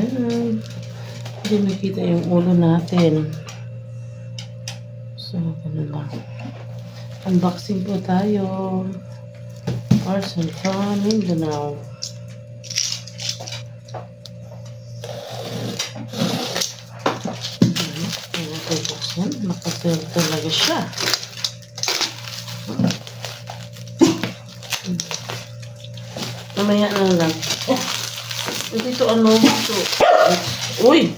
Ayan. Hindi makita yung ulo natin. So, ganun lang. Unboxing po tayo. Parcel from Mindanao. Ayan. Nakasil talaga siya. Mamaya na lang. Oh! Dito ano? Ito. Uy!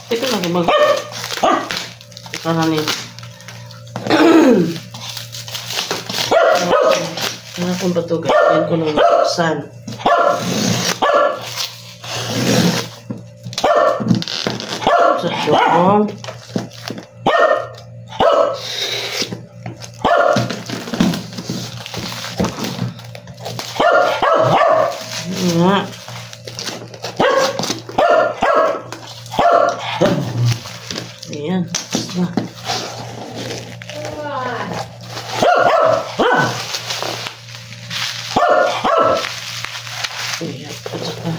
Ito na mag... Ito na niya. Ano kung ba ito? Ganyan ko nung buksan. Sa syokong. Nga. Ayan. Ayan. At saka.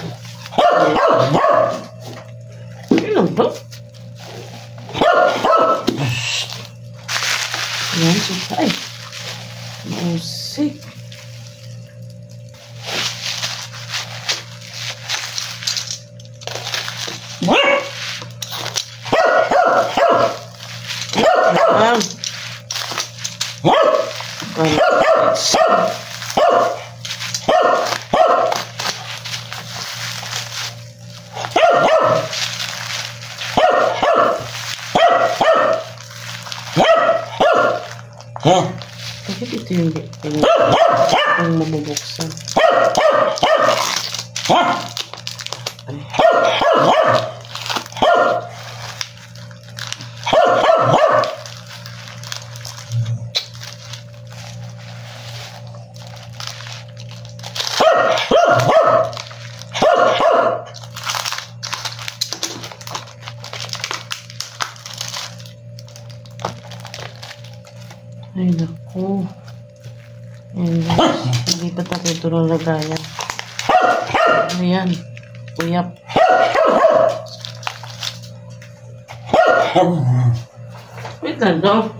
Ayan lang to. Ayan. Ay. Musik. Bakit ito yung mabubuksan? Ay, naku. Ayan, guys. Nalipat natin ito ng lagayan. Ayan. Uyap. Wait lang daw.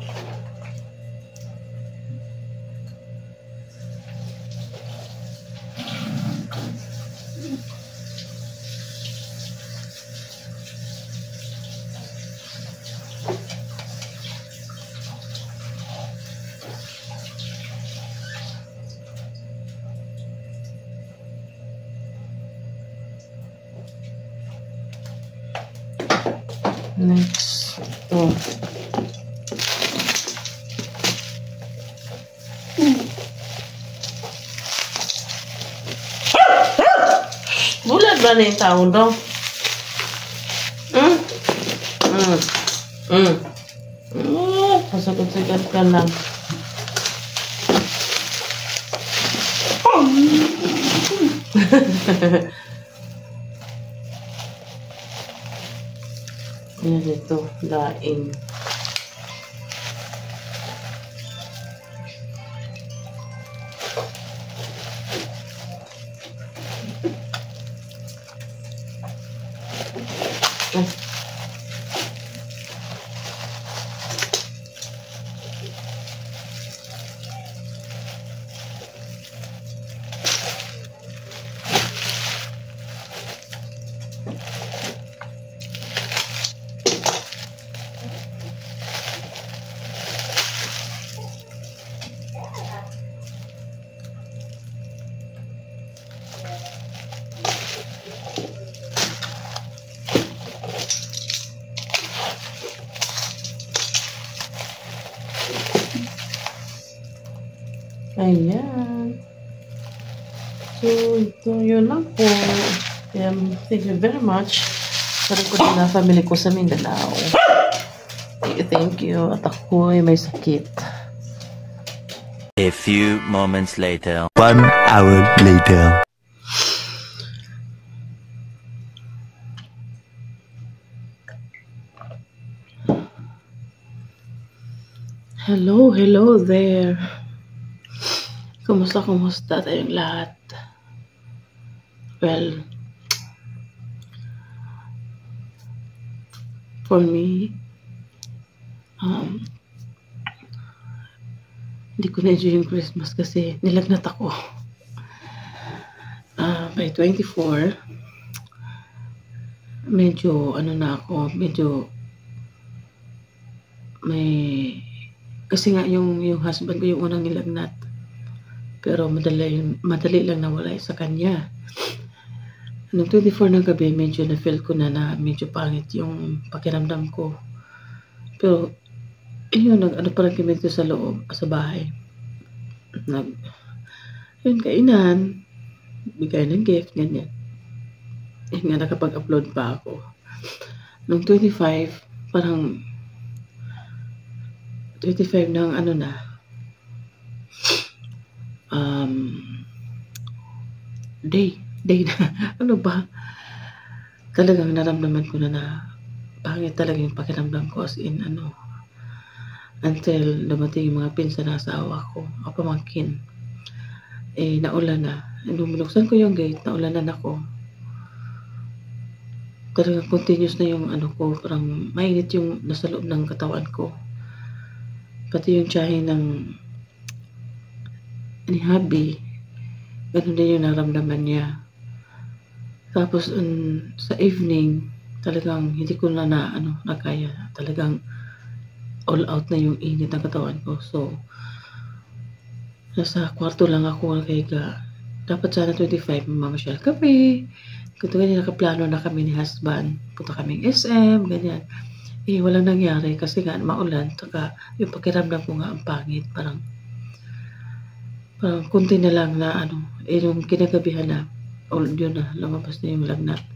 Next, ito. Bulat ba na yung taon daw? Pasagod-sagad ka lang. Ayan ito, daing. Ayan. So, ito yun lang po. Thank you very much. Para ko din na family ko sa Mindanao. Thank you. At ako'y may sakit. A few moments later. 1 hour later. Hello there. Kumusta tayong lahat? Well, for me, um, hindi ko na-enjoy yung Christmas kasi nilagnat ako. By 24, medyo may, kasi nga yung husband ko yung unang nilagnat. Pero madali lang nawala sa kanya. Noong 24 ng gabi, medyo na-feel ko na medyo pangit yung pakiramdam ko. Pero, yun, parang kami dito sa loob, sa bahay. Kainan, bigay ng gift, ganyan. Yun nga, nakapag-upload pa ako. Noong 25, parang 25 ng day na, talagang naramdaman ko na pangit talaga yung pakiramdam ko, as in, until dumating yung mga pinsan na asawa ko, o pamangkin. Naulan na. Nung binuksan ko yung gate, naulanan ako. Talagang continuous na yung ko, parang mainit yung nasa loob ng katawan ko. Pati yung tiyahin ni hubby, ganun din yung naramdaman niya. Tapos sa evening, talagang hindi ko na nakaya. Talagang all out na yung init ng katawan ko. So, nasa kwarto lang ako nakahiga. Dapat sana 25, mamasyal kami. Kung ganyan, nakaplano na kami ni husband. Punta kaming SM, ganyan. Walang nangyari kasi nga maulan. Saka yung pakiramdam ko nga ang pangit. Parang kunti na lang na yung kinagabihan na, yun na, lumabas na yung lagnat.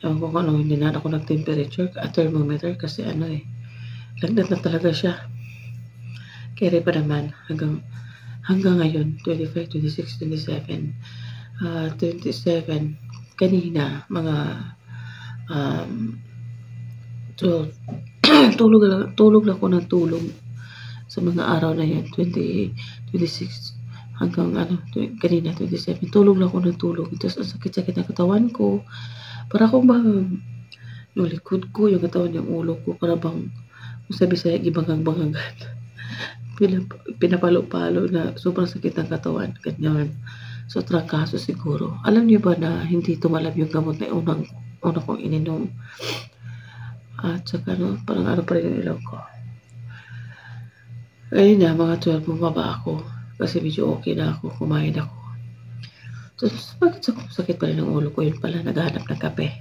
Ewan ko kung hindi na ako nag-temperature at thermometer kasi lagnat na talaga siya. Kaya pa naman hanggang ngayon, 25, 26, 27, 27, kanina, mga 12, tulog lang ako ng tulog sa mga araw na yan, 20, 26, hanggang kanina, 27, tulog lang ako ng tulog. Tapos ang sakit-sakit ng katawan ko, para akong yung likod ko, yung katawan, yung ulo ko, para bang, sabi-sabi, gibangang-bangagan. Pinapalo-palo na sobrang sakit ng katawan, ganyan. So, trangkaso siguro. Alam niyo ba na hindi tumalab yung gamot na una kong ininom? At saka, parang pa rin yung ilaw ko. Ngayon na, mga 12, bumaba ako. Kasi medyo okay na ako, kumain ako. So, bakit sakit pa rin ang ulo ko? Yun pala, naghahanap ng kape.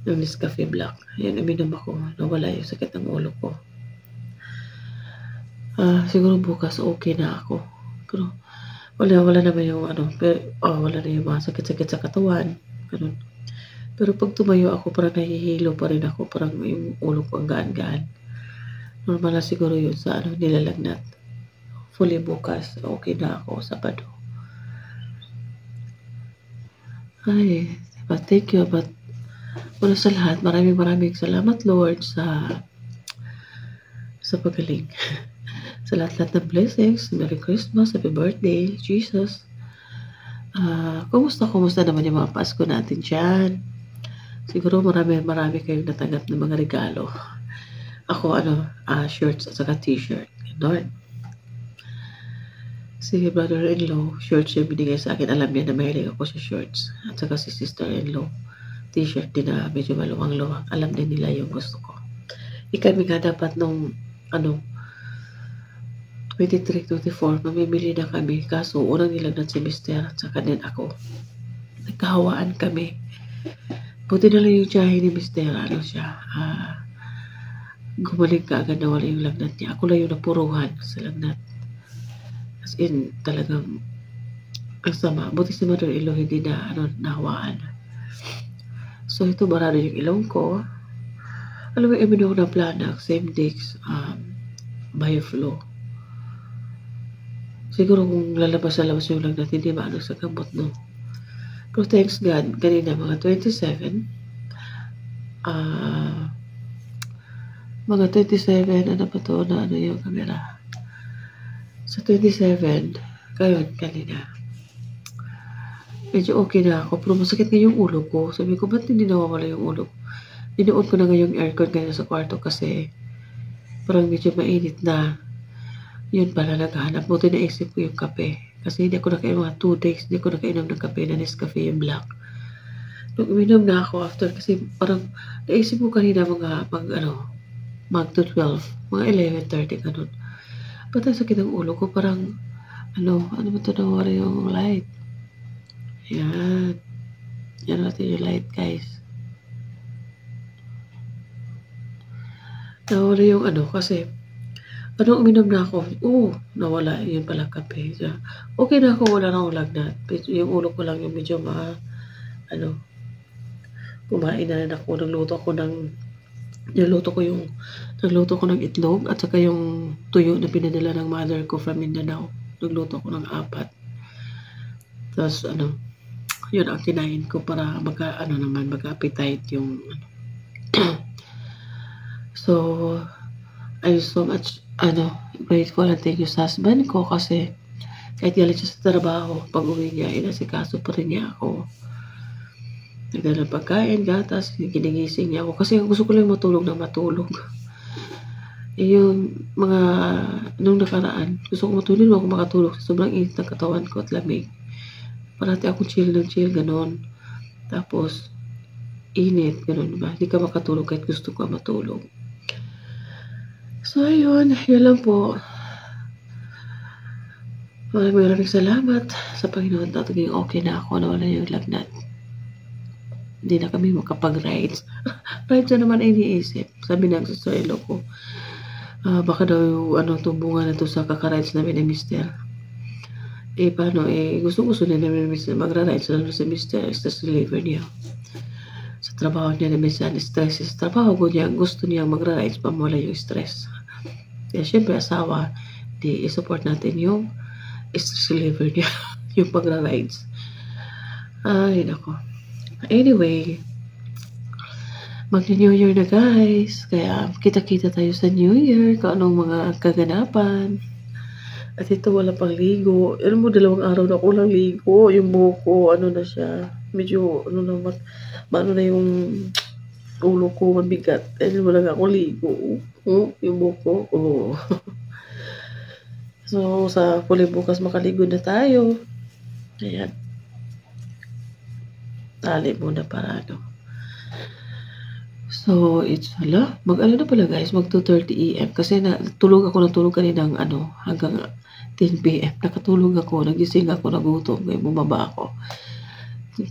Yung Nescafe Black. Yan, uminom ako. Nawala yung sakit ng ulo ko. Siguro bukas okay na ako. Pero wala naman yung wala na yung mga sakit-sakit sa katawan. Ganun. Pero pag tumayo ako, parang nahihilo pa rin ako. Parang yung ulo ko ang gaan-gaan. Normal na siguro yun sa nilalagnat. Fully bukas, okay na ako, Sabado. Ay, but thank you. But una sa lahat, maraming salamat, Lord, sa pagaling. Sa lahat-lahat ng blessings. Merry Christmas, Happy Birthday, Jesus. Kumusta naman yung mga Pasko natin dyan? Siguro marami kayong natanggap ng mga regalo. Ako, shirts at saka t-shirt. Ganon. Si brother-in-law, shirts yung binigay sa akin. Alam niya na mahilig ako sa shirts. At saka si sister-in-law, t-shirt din na medyo maluwang-luwang. Alam din nila yung gusto ko. Kami nga dapat nung 23, 24, mamimili na kami. Kaso, unang nilagnat si Mister at saka din ako. Nagkahawaan kami. Buti na lang yung tiyahin ni Mister. Gumaling ka agad na wala yung lagnat niya. Ako lang yung napuruhan sa lagnat. As in, talagang ang sama. Buti si mother-in-law hindi na nahawaan. So, ito marado yung ilong ko. Alam mo, imin ako ng Planax, same days, Bioflow. Siguro kung lalabas yung lagnat, hindi maano sa gamot, no? Pero thanks God, kanina mga 27, mga 27, ano pa to, na yung camera? Sa 27, kanina, medyo okay na ako. Pero masakit nga yung ulo ko. Sabi ko, ba't hindi nawawala yung ulo ko? Dinuot ko na nga yung aircon ganyan sa kwarto kasi parang medyo mainit na. Yun pala naghahanap. Buti naisip ko yung kape. Kasi hindi ako nakainom mga 2 days. Hindi ako nakainom ng kape na Nescafe yung black. Nung uminom na ako after kasi parang naisip ko kanina mag to 12. Mga 11:30 ganun. Ba't ang sakit ng ulo ko? Parang ano ba ito nawala yung light? Yan. Yan natin yung light guys. Nawala yung kasi uminom na ako. Nawala. Yun pala kape. So, okay na ako. Wala na akong lagnat. Yung ulo ko lang yung medyo kumain na rin ako. Nagluto ko ng itlog at saka yung tuyo na pinadala ng mother ko from Mindanao. Nagluto ko ng 4. Tapos yun ang kinain ko para mag-appetite yung So, I'm so much grateful and thank you sa husband ko kasi kahit galit siya sa trabaho, pag uwi niya, inasikaso pa rin niya ako. Nagdala ng pagkain, gatas, ginigising niya ako kasi gusto ko lang matulog. Yung mga nung nakaraan, gusto ko matulog, ako makatulog sa sobrang init ng katawan ko at lamig. Parati akong chill, ganon. Tapos, init, ganon ba? Hindi ka makatulog kahit gusto ko matulog. So, ayun, yun lang po. Maraming salamat sa Panginoon. Tataging okay na ako, nawala yung lagnat. Hindi na kami makapag-rides. Rides na naman iniisip. Sabi ng susuelo ko, baka daw yung tumbungan na to sa kakarides namin ni Mr. Paano, gusto na namin magra-rides na sa Mr. Stress reliever niya. Sa trabaho niya na minsan, stress sa trabaho ko niya, gusto niya magra-rides pa mula yung stress. Kaya syempre asawa, i-support natin yung stress reliever niya, yung pagra-rides. Ay, nako. Anyway, mag-New Year na guys. Kaya kita-kita tayo sa New Year, kung anong mga kaganapan. At ito wala pang ligo. Alam mo, 2 araw na ako lang ligo. Yung buhok ko, na siya. Medyo, na yung ulo ko, mabigat. Wala nga ako ligo. Yung buhok ko, So, sa huli bukas makaligo na tayo. Ayan. Tali muna para So, it's na pala guys, mag 2:30 AM kasi natulog kanina hanggang 10 PM. Nakatulog ako, nagising ako, nagutom, bumaba ako.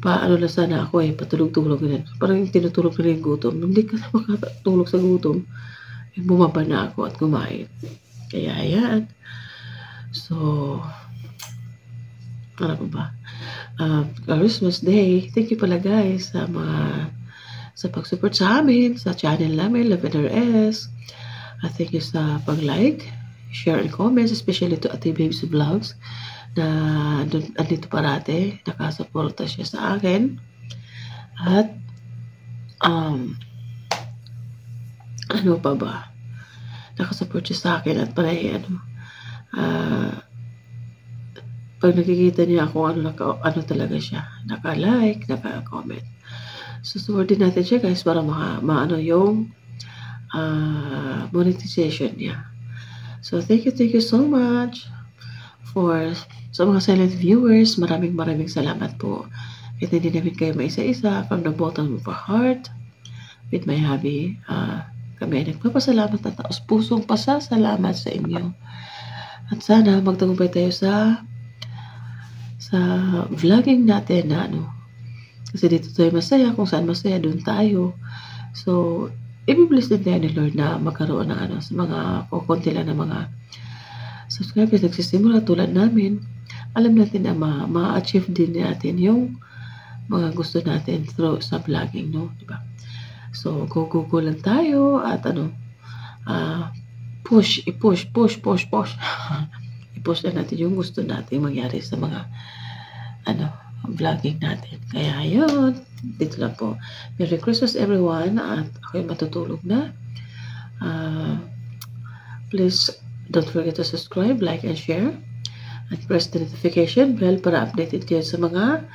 Na sana ako patulog-tulog na. Parang tinutulog na yung gutom. Hindi ka na makatulog sa gutom. Bumaba na ako at kumain. Kaya yan. So, ano ba? Christmas Day. Thank you pala guys sa pag-support sa amin, sa channel namin, Lavender S. Thank you sa pag-like, share, and comments, especially to Ate Babes Vlogs na andito parate, nakasuporta siya sa akin. At ano pa ba? Nakasupport siya sa akin at parang pag nakikita niya ako, talaga siya. Naka-like, naka-comment. Susuportin natin siya guys para yung monetization niya. So, thank you so much sa mga silent viewers. Maraming salamat po. Kahit hindi namin kayo maisa-isa, from the bottom of our heart, with my hubby, kami ay nagpapasalamat at taos-pusong pasasalamat sa inyo. At sana magtagumpay tayo sa vlogging natin na kasi dito tayo masaya, kung saan masaya doon tayo. So i-bless din tayo ni Lord na magkaroon ng sa mga konti lang na mga subscribers nagsisimula tulad namin. Alam natin na ma-achieve din natin yung mga gusto natin through sa vlogging, diba? So go lang tayo at i-push i-push na natin yung gusto natin mangyari sa mga vlogging natin. Kaya yun, dito lang po. Merry Christmas everyone at ako'y matutulog na. Please don't forget to subscribe, like, and share, at press the notification bell para updated kayo sa mga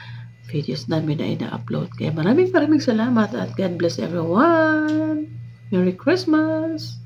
videos namin na ina-upload. Kaya maraming salamat at God bless everyone. Merry Christmas!